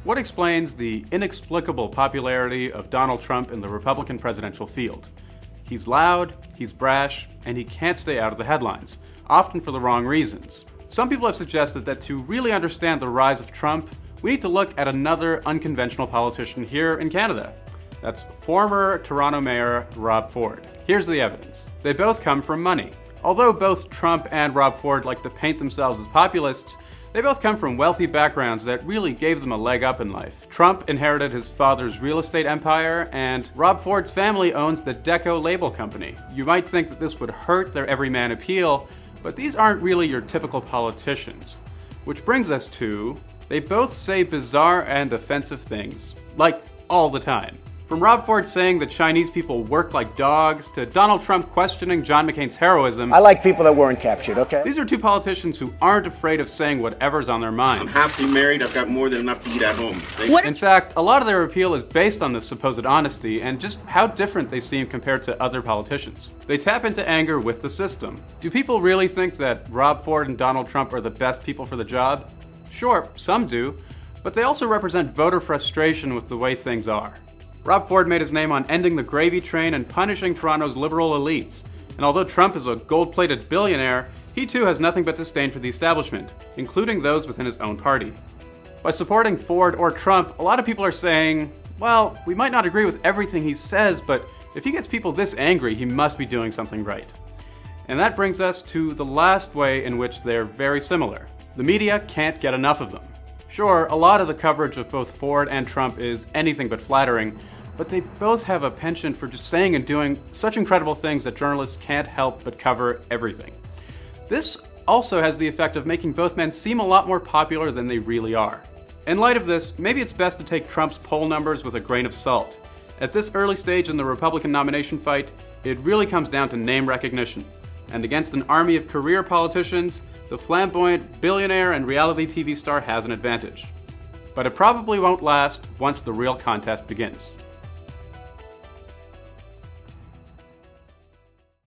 What explains the inexplicable popularity of Donald Trump in the Republican presidential field? He's loud, he's brash, and he can't stay out of the headlines, often for the wrong reasons. Some people have suggested that to really understand the rise of Trump, we need to look at another unconventional politician here in Canada. That's former Toronto Mayor Rob Ford. Here's the evidence. They both come from money. Although both Trump and Rob Ford like to paint themselves as populists, they both come from wealthy backgrounds that really gave them a leg up in life. Trump inherited his father's real estate empire, and Rob Ford's family owns the Deco label company. You might think that this would hurt their everyman appeal, but these aren't really your typical politicians. Which brings us to, they both say bizarre and offensive things, like all the time. From Rob Ford saying that Chinese people work like dogs, to Donald Trump questioning John McCain's heroism. I like people that weren't captured, okay? These are two politicians who aren't afraid of saying whatever's on their mind. I'm happily married, I've got more than enough to eat at home. In fact, a lot of their appeal is based on this supposed honesty and just how different they seem compared to other politicians. They tap into anger with the system. Do people really think that Rob Ford and Donald Trump are the best people for the job? Sure, some do, but they also represent voter frustration with the way things are. Rob Ford made his name on ending the gravy train and punishing Toronto's liberal elites. And although Trump is a gold-plated billionaire, he too has nothing but disdain for the establishment, including those within his own party. By supporting Ford or Trump, a lot of people are saying, well, we might not agree with everything he says, but if he gets people this angry, he must be doing something right. And that brings us to the last way in which they're very similar. The media can't get enough of them. Sure, a lot of the coverage of both Ford and Trump is anything but flattering, but they both have a penchant for just saying and doing such incredible things that journalists can't help but cover everything. This also has the effect of making both men seem a lot more popular than they really are. In light of this, maybe it's best to take Trump's poll numbers with a grain of salt. At this early stage in the Republican nomination fight, it really comes down to name recognition. And against an army of career politicians, the flamboyant billionaire and reality TV star has an advantage. But it probably won't last once the real contest begins.